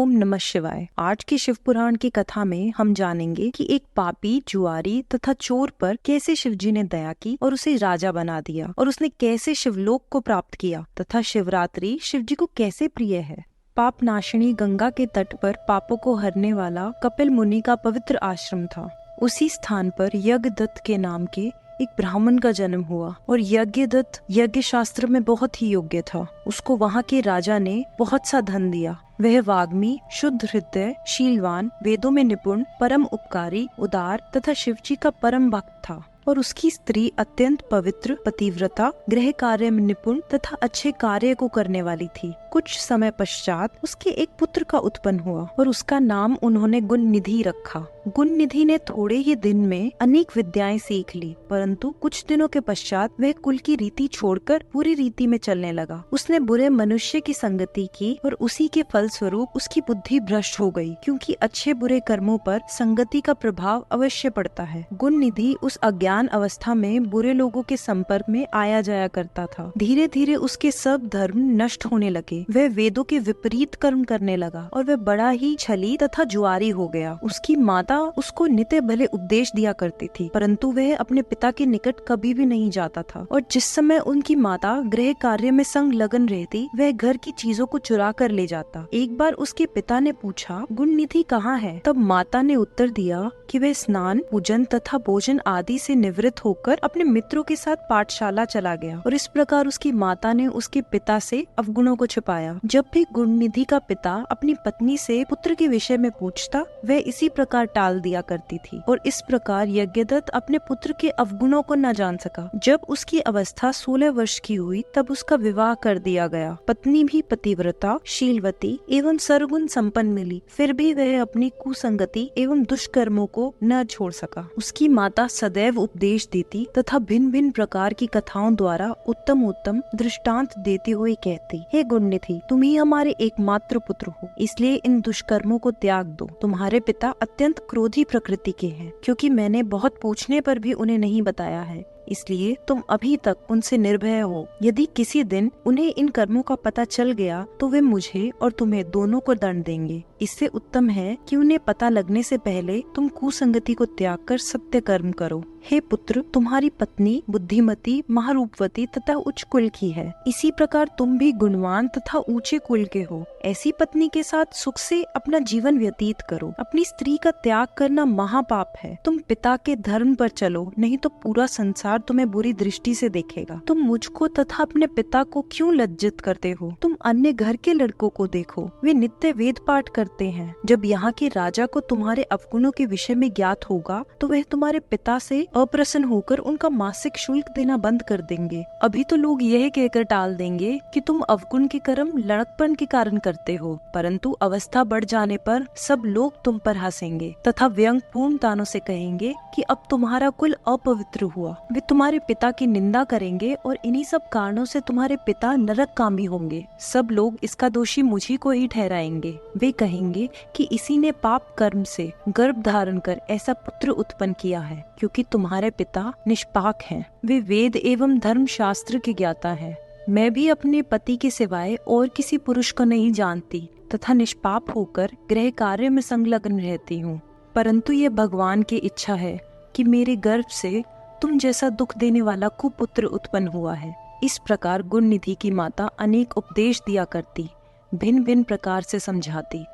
ओम नमः शिवाय। आज की शिव पुराण की कथा में हम जानेंगे कि एक पापी, जुआरी तथा चोर पर कैसे शिवजी ने दया की और उसे राजा बना दिया और उसने कैसे शिवलोक को प्राप्त किया तथा शिवरात्रि शिवजी को कैसे प्रिय है। पाप नाशिनी गंगा के तट पर पापों को हरने वाला कपिल मुनि का पवित्र आश्रम था। उसी स्थान पर यज्ञदत्त के नाम के एक ब्राह्मण का जन्म हुआ और यज्ञदत्त यज्ञ शास्त्र में बहुत ही योग्य था। उसको वहाँ के राजा ने बहुत सा धन दिया। वह वाग्मी, शुद्ध हृदय, शीलवान, वेदों में निपुण, परम उपकारी, उदार तथा शिवजी का परम भक्त था और उसकी स्त्री अत्यंत पवित्र, पतिव्रता, गृह कार्य में निपुण तथा अच्छे कार्य को करने वाली थी। कुछ समय पश्चात उसके एक पुत्र का उत्पन्न हुआ और उसका नाम उन्होंने गुणनिधि रखा। गुणनिधि ने थोड़े ही दिन में अनेक विद्याएं सीख ली, परंतु कुछ दिनों के पश्चात वह कुल की रीति छोड़कर पूरी रीति में चलने लगा। उसने बुरे मनुष्य की संगति की और उसी के फलस्वरूप उसकी बुद्धि भ्रष्ट हो गई, क्योंकि अच्छे बुरे कर्मों पर संगति का प्रभाव अवश्य पड़ता है। गुणनिधि उस अज्ञान अवस्था में बुरे लोगों के संपर्क में आया जाया करता था। धीरे धीरे उसके सब धर्म नष्ट होने लगे। वह वेदों के विपरीत कर्म करने लगा और वह बड़ा ही छली तथा जुआरी हो गया। उसकी माता उसको नित्य भले उपदेश दिया करती थी, परंतु वह अपने पिता के निकट कभी भी नहीं जाता था और जिस समय उनकी माता गृह कार्य में संलग्न रहती, वह घर की चीजों को चुरा कर ले जाता। एक बार उसके पिता ने पूछा, गुणनिधि कहाँ है? तब माता ने उत्तर दिया कि वह स्नान, पूजन तथा भोजन आदि से निवृत्त होकर अपने मित्रों के साथ पाठशाला चला गया। और इस प्रकार उसकी माता ने उसके पिता से अवगुणों को छुपाया। जब भी गुणनिधि का पिता अपनी पत्नी से पुत्र के विषय में पूछता, वह इसी प्रकार टाल दिया करती थी और इस प्रकार यज्ञदत्त अपने पुत्र के अवगुणों को न जान सका। जब उसकी अवस्था 16 वर्ष की हुई, तब उसका विवाह कर दिया गया। पत्नी भी पतिव्रता, शीलवती एवं सर्वगुण संपन्न मिली, फिर भी वह अपनी कुसंगति एवं दुष्कर्मों को न छोड़ सका। उसकी माता सदैव उपदेश देती तथा भिन्न भिन्न प्रकार की कथाओं द्वारा उत्तम उत्तम दृष्टांत देते हुए कहती, हे गुणनिधि, तुम ही हमारे एकमात्र पुत्र हो, इसलिए इन दुष्कर्मों को त्याग दो। तुम्हारे पिता अत्यंत क्रोधी प्रकृति के हैं, क्योंकि मैंने बहुत पूछने पर भी उन्हें नहीं बताया है, इसलिए तुम अभी तक उनसे निर्भय हो। यदि किसी दिन उन्हें इन कर्मों का पता चल गया तो वे मुझे और तुम्हें दोनों को दंड देंगे। इससे उत्तम है कि उन्हें पता लगने से पहले तुम कुसंगति को त्याग कर सत्य कर्म करो। हे पुत्र, तुम्हारी पत्नी बुद्धिमती, महारूपवती तथा उच्च कुल की है। इसी प्रकार तुम भी गुणवान तथा ऊंचे कुल के हो। ऐसी पत्नी के साथ सुख से अपना जीवन व्यतीत करो। अपनी स्त्री का त्याग करना महापाप है। तुम पिता के धर्म पर चलो, नहीं तो पूरा संसार तुम्हें बुरी दृष्टि से देखेगा। तुम मुझको तथा अपने पिता को क्यों लज्जित करते हो? तुम अन्य घर के लड़कों को देखो, वे नित्य वेद पाठ करते हैं। जब यहाँ के राजा को तुम्हारे अवगुणों के विषय में ज्ञात होगा तो वह तुम्हारे पिता से अप्रसन्न होकर उनका मासिक शुल्क देना बंद कर देंगे। अभी तो लोग यह कहकर टाल देंगे कि तुम अवगुण के कर्म लड़कपन के कारण करते हो, परंतु अवस्था बढ़ जाने पर सब लोग तुम पर हंसेंगे तथा व्यंग्यपूर्ण तानों से कहेंगे कि अब तुम्हारा कुल अपवित्र हुआ। वे तुम्हारे पिता की निंदा करेंगे और इन्हीं सब कारणों से तुम्हारे पिता नरकगामी होंगे। सब लोग इसका दोषी मुझी को ही ठहराएंगे। वे कहेंगे कि इसी ने पाप कर्म से गर्भ धारण कर ऐसा पुत्र उत्पन्न किया है, क्योंकि तुम्हारे पिता निष्पाक हैं। वे वेद एवं धर्म शास्त्र के ज्ञाता हैं। मैं भी अपने पति के सिवाय और किसी पुरुष को नहीं जानती तथा निष्पाप होकर गृह कार्य में संलग्न रहती हूँ, परंतु ये भगवान की इच्छा है कि मेरे गर्भ से तुम जैसा दुख देने वाला कुपुत्र उत्पन्न हुआ है। इस प्रकार गुणनिधि की माता अनेक उपदेश दिया करती, भिन्न भिन्न प्रकार से समझाती,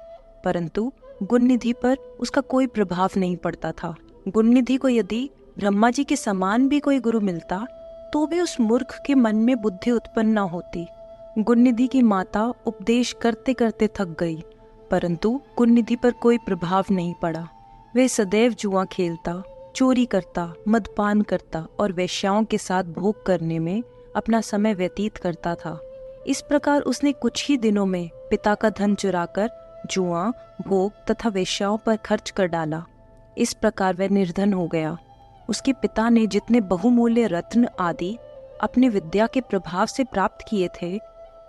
परंतु गुणनिधि पर उसका कोई प्रभाव नहीं पड़ता था। गुणनिधि को यदि ब्रह्मा जी के समान भी कोई गुरु मिलता तो भी उस मूर्ख के मन में बुद्धि उत्पन्न न होती। गुणनिधि की माता उपदेश करते करते थक गई, परंतु गुणनिधि पर कोई प्रभाव नहीं पड़ा। वह सदैव जुआ खेलता, चोरी करता, मदपान करता और वेश्याओं के साथ भोग करने में अपना समय व्यतीत करता था। इस प्रकार उसने कुछ ही दिनों में पिता का धन चुराकर जुआ, भोग तथा वेश्याओं पर खर्च कर डाला। इस प्रकार वह निर्धन हो गया। उसके पिता ने जितने बहुमूल्य रत्न आदि अपने विद्या के प्रभाव से प्राप्त किए थे,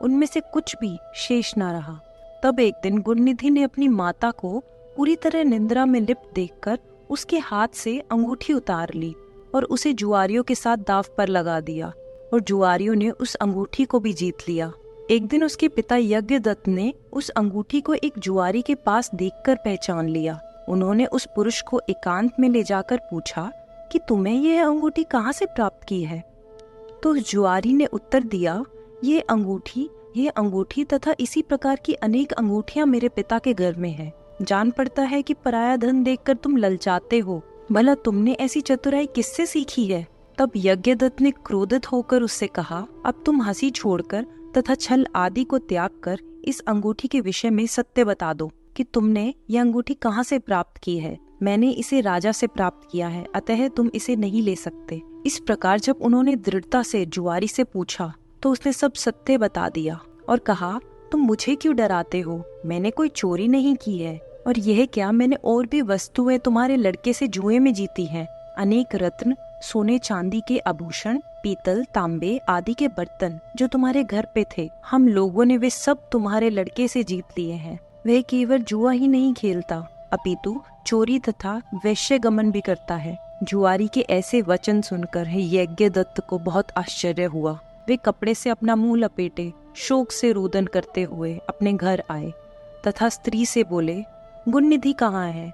उनमें से कुछ भी शेष न रहा। तब एक दिन गुणनिधि ने अपनी माता को पूरी तरह निंद्रा में लिप्त देखकर उसके हाथ से अंगूठी उतार ली और उसे जुआरियों के साथ दाव पर लगा दिया और जुआरियों ने उस अंगूठी को भी जीत लिया। एक दिन उसके पिता यज्ञदत्त ने उस अंगूठी को एक जुआरी के पास देखकर पहचान लिया। उन्होंने उस पुरुष को एकांत में ले जाकर पूछा कि तुम्हें यह अंगूठी कहाँ से प्राप्त की है। तो उस जुआरी ने उत्तर दिया, ये अंगूठी तथा इसी प्रकार की अनेक अंगूठियां मेरे पिता के घर में है। जान पड़ता है कि पराया धन देखकर तुम ललचाते हो। भला तुमने ऐसी चतुराई किससे सीखी है? तब यज्ञदत्त ने क्रोधित होकर उससे कहा, अब तुम हंसी छोड़कर तथा छल आदि को त्याग कर इस अंगूठी के विषय में सत्य बता दो कि तुमने यह अंगूठी कहाँ से प्राप्त की है। मैंने इसे राजा से प्राप्त किया है, अतः तुम इसे नहीं ले सकते। इस प्रकार जब उन्होंने दृढ़ता से जुआरी से पूछा तो उसने सब सत्य बता दिया और कहा, तुम मुझे क्यों डराते हो? मैंने कोई चोरी नहीं की है, और यह क्या, मैंने और भी वस्तुएं तुम्हारे लड़के से जुए में जीती हैं। अनेक रत्न, सोने चांदी के आभूषण, पीतल तांबे आदि के बर्तन जो तुम्हारे घर पे थे, हम लोगों ने वे सब तुम्हारे लड़के से जीत लिए हैं। वह केवल जुआ ही नहीं खेलता, अपितु चोरी तथा वैश्यगमन भी करता है। जुआरी के ऐसे वचन सुनकर यज्ञदत्त को बहुत आश्चर्य हुआ। वे कपड़े से अपना मुंह लपेटे शोक से रोदन करते हुए अपने घर आए तथा स्त्री से बोले, गुणनिधि कहाँ है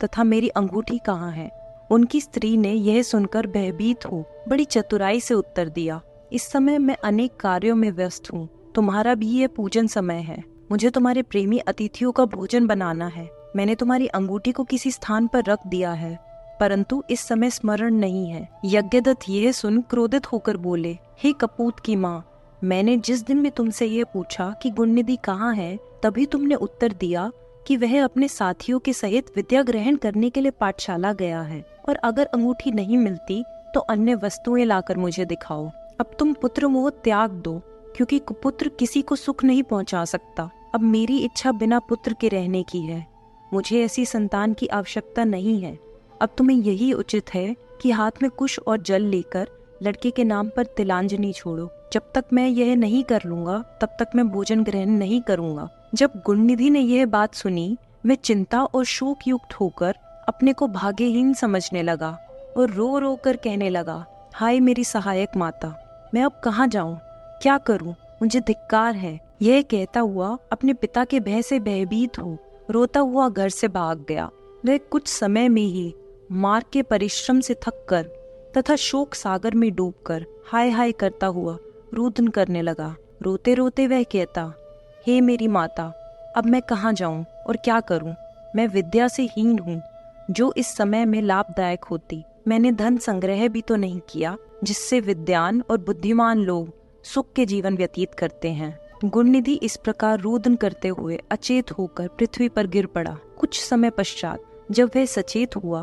तथा मेरी अंगूठी कहाँ है? उनकी स्त्री ने यह सुनकर भयभीत हो बड़ी चतुराई से उत्तर दिया, इस समय मैं अनेक कार्यों में व्यस्त हूँ। तुम्हारा भी यह पूजन समय है। मुझे तुम्हारे प्रेमी अतिथियों का भोजन बनाना है। मैंने तुम्हारी अंगूठी को किसी स्थान पर रख दिया है, परंतु इस समय स्मरण नहीं है। यज्ञदत्त यह सुन क्रोधित होकर बोले, हे कपूत की माँ, मैंने जिस दिन में तुमसे यह पूछा कि गुणनिधि कहाँ है, तभी तुमने उत्तर दिया कि वह अपने साथियों के सहित विद्या ग्रहण करने के लिए पाठशाला गया है, और अगर अंगूठी नहीं मिलती तो अन्य वस्तुएं लाकर मुझे दिखाओ। अब तुम पुत्र मोह त्याग दो, क्योंकि कुपुत्र किसी को सुख नहीं पहुंचा सकता। अब मेरी इच्छा बिना पुत्र के रहने की है। मुझे ऐसी संतान की आवश्यकता नहीं है। अब तुम्हें यही उचित है कि हाथ में कुश और जल लेकर लड़के के नाम पर तिलांजलि छोड़ो। जब तक मैं यह नहीं कर लूंगा तब तक मैं भोजन ग्रहण नहीं करूंगा। जब गुणनिधि ने यह बात सुनी, वह चिंता और शोक युक्त होकर अपने को भाग्यहीन समझने लगा और रो रो कर कहने लगा, हाय मेरी सहायक माता, मैं अब कहाँ जाऊं, क्या करूं, मुझे धिक्कार है। यह कहता हुआ अपने पिता के भय से भयभीत हो रोता हुआ घर से भाग गया। वह कुछ समय में ही मार्ग के परिश्रम से थककर तथा शोक सागर में डूबकर हाय हाय करता हुआ रुदन करने लगा। रोते रोते वह कहता, हे मेरी माता, अब मैं कहाँ जाऊं और क्या करूं? मैं विद्या से हीन हूँ जो इस समय में लाभदायक होती। मैंने धन संग्रह भी तो नहीं किया जिससे विद्वान और बुद्धिमान लोग सुख के जीवन व्यतीत करते हैं। गुणनिधि इस प्रकार रुदन करते हुए अचेत होकर पृथ्वी पर गिर पड़ा। कुछ समय पश्चात जब वह सचेत हुआ,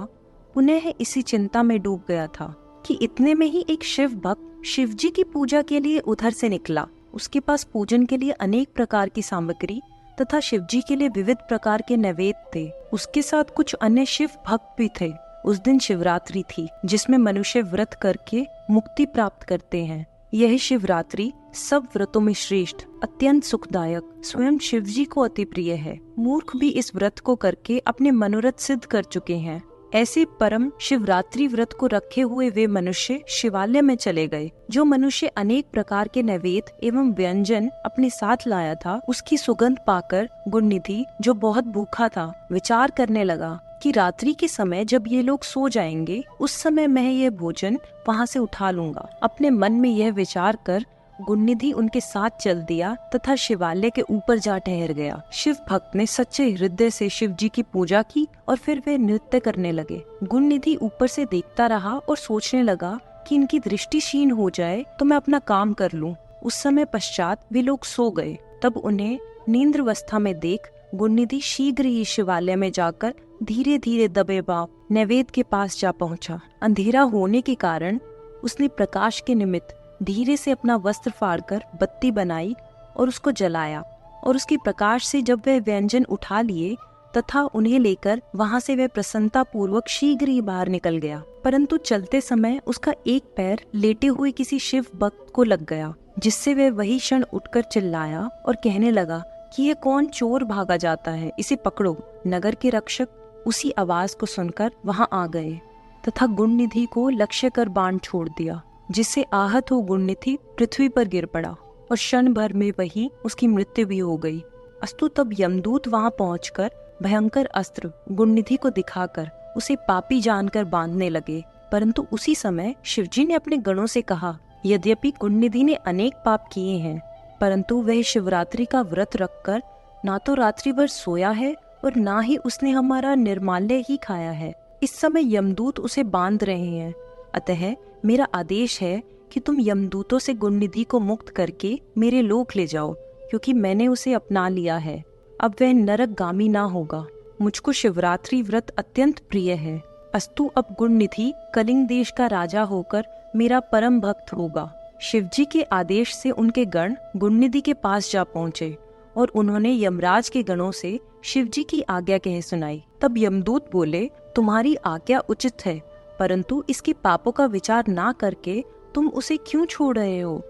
पुनः इसी चिंता में डूब गया था कि इतने में ही एक शिव भक्त शिवजी की पूजा के लिए उधर से निकला। उसके पास पूजन के लिए अनेक प्रकार की सामग्री तथा शिवजी के लिए विविध प्रकार के नैवेद्य थे। उसके साथ कुछ अन्य शिव भक्त भी थे। उस दिन शिवरात्रि थी, जिसमें मनुष्य व्रत करके मुक्ति प्राप्त करते हैं। यह शिवरात्रि सब व्रतों में श्रेष्ठ, अत्यंत सुखदायक, स्वयं शिवजी को अति प्रिय है। मूर्ख भी इस व्रत को करके अपने मनोरथ सिद्ध कर चुके हैं। ऐसे परम शिवरात्रि व्रत को रखे हुए वे मनुष्य शिवालय में चले गए। जो मनुष्य अनेक प्रकार के नैवेद्य एवं व्यंजन अपने साथ लाया था, उसकी सुगंध पाकर गुणनिधि, जो बहुत भूखा था, विचार करने लगा कि रात्रि के समय जब ये लोग सो जाएंगे, उस समय मैं ये भोजन वहाँ से उठा लूंगा। अपने मन में यह विचार कर गुणनिधि उनके साथ चल दिया तथा शिवालय के ऊपर जा ठहर गया। शिव भक्त ने सच्चे हृदय से शिव जी की पूजा की और फिर वे नृत्य करने लगे। गुणनिधि ऊपर से देखता रहा और सोचने लगा कि इनकी दृष्टि क्षीण हो जाए तो मैं अपना काम कर लूं। उस समय पश्चात वे लोग सो गए। तब उन्हें नींद्रावस्था में देख गुणनिधि शीघ्र ही शिवालय में जाकर धीरे धीरे दबे बाप नैवेद्य के पास जा पहुंचा। अंधेरा होने के कारण उसने प्रकाश के निमित्त धीरे से अपना वस्त्र फाड़कर बत्ती बनाई और उसको जलाया, और उसके प्रकाश से जब वह व्यंजन उठा लिए तथा उन्हें लेकर वहां से वह प्रसन्नता पूर्वक शीघ्र ही बाहर निकल गया। परंतु चलते समय उसका एक पैर लेटे हुए किसी शिव भक्त को लग गया, जिससे वह वही क्षण उठकर चिल्लाया और कहने लगा कि ये कौन चोर भागा जाता है, इसे पकड़ो। नगर के रक्षक उसी आवाज को सुनकर वहां आ गए तथा गुणनिधि को लक्ष्य कर बाण छोड़ दिया, जिससे आहत हो गुणनिधि पृथ्वी पर गिर पड़ा। और क्षण भर में वही उसकी मृत्यु भी हो गई। अस्तु तब यमदूत वहां पहुंचकर भयंकर अस्त्र गुणनिधि को दिखाकर उसे पापी जानकर बांधने लगे। परंतु उसी समय शिवजी ने अपने गणों से कहा, यद्यपि गुणनिधि ने अनेक पाप किए हैं, परंतु वह शिवरात्रि का व्रत रखकर ना तो रात्रि भर सोया है और ना ही उसने हमारा निर्माल्य ही खाया है। इस समय यमदूत उसे बांध रहे हैं, अतः मेरा आदेश है कि तुम यमदूतों से गुणनिधि को मुक्त करके मेरे लोक ले जाओ, क्योंकि मैंने उसे अपना लिया है। अब वह नरकगामी ना होगा। मुझको शिवरात्रि व्रत अत्यंत प्रिय है। अस्तु अब गुणनिधि कलिंग देश का राजा होकर मेरा परम भक्त होगा। शिवजी के आदेश से उनके गण गुणनिधि के पास जा पहुँचे और उन्होंने यमराज के गणों से शिवजी की आज्ञा कह सुनाई। तब यमदूत बोले, तुम्हारी आज्ञा उचित है, परंतु इसके पापों का विचार ना करके तुम उसे क्यों छोड़ रहे हो?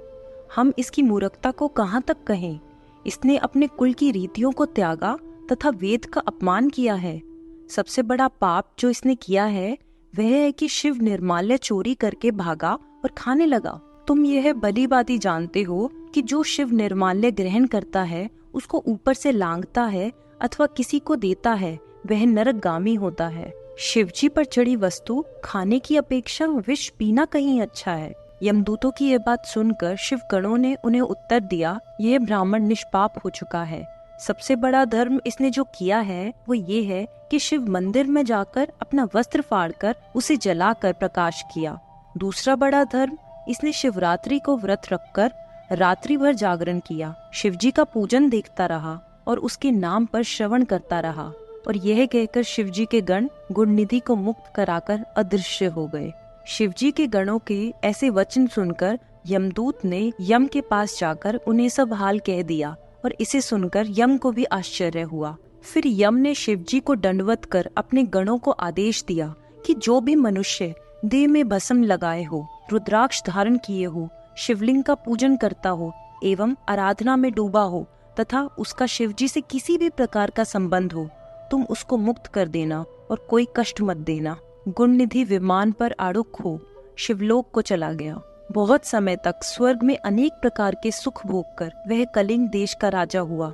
हम इसकी मूर्खता को कहाँ तक कहें? इसने अपने कुल की रीतियों को त्यागा तथा वेद का अपमान किया है। सबसे बड़ा पाप जो इसने किया है वह है कि शिव निर्माल्य चोरी करके भागा और खाने लगा। तुम यह भली भांति जानते हो कि जो शिव निर्माल्य ग्रहण करता है, उसको ऊपर से लांघता है अथवा किसी को देता है, वह नरकगामी होता है। शिवजी पर चढ़ी वस्तु खाने की अपेक्षा विष पीना कहीं अच्छा है। यमदूतों की यह बात सुनकर शिव गणों ने उन्हें उत्तर दिया, यह ब्राह्मण निष्पाप हो चुका है। सबसे बड़ा धर्म इसने जो किया है वो ये है कि शिव मंदिर में जाकर अपना वस्त्र फाड़कर उसे जलाकर प्रकाश किया। दूसरा बड़ा धर्म, इसने शिवरात्रि को व्रत रखकर रात्रि भर जागरण किया, शिवजी का पूजन देखता रहा और उसके नाम पर श्रवण करता रहा। और यह कहकर शिवजी के गण गुणनिधि को मुक्त कराकर अदृश्य हो गए। शिवजी के गणों के ऐसे वचन सुनकर यमदूत ने यम के पास जाकर उन्हें सब हाल कह दिया और इसे सुनकर यम को भी आश्चर्य हुआ। फिर यम ने शिवजी को दंडवत कर अपने गणों को आदेश दिया कि जो भी मनुष्य देह में भस्म लगाए हो, रुद्राक्ष धारण किए हो, शिवलिंग का पूजन करता हो एवं आराधना में डूबा हो तथा उसका शिवजी से किसी भी प्रकार का संबंध हो, तुम उसको मुक्त कर देना और कोई कष्ट मत देना। गुणनिधि विमान पर आरूढ़ हो शिवलोक को चला गया। बहुत समय तक स्वर्ग में अनेक प्रकार के सुख भोग कर वह कलिंग देश का राजा हुआ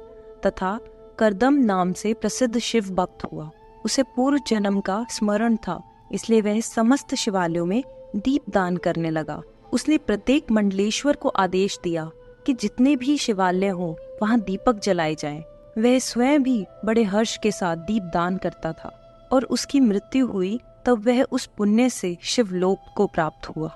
तथा करदम नाम से प्रसिद्ध शिव भक्त हुआ। उसे पूर्व जन्म का स्मरण था, इसलिए वह समस्त शिवालयों में दीप दान करने लगा। उसने प्रत्येक मंडलेश्वर को आदेश दिया कि जितने भी शिवालय हो वहाँ दीपक जलाए जाएं। वह स्वयं भी बड़े हर्ष के साथ दीप दान करता था और उसकी मृत्यु हुई तब वह उस पुण्य से शिवलोक को प्राप्त हुआ।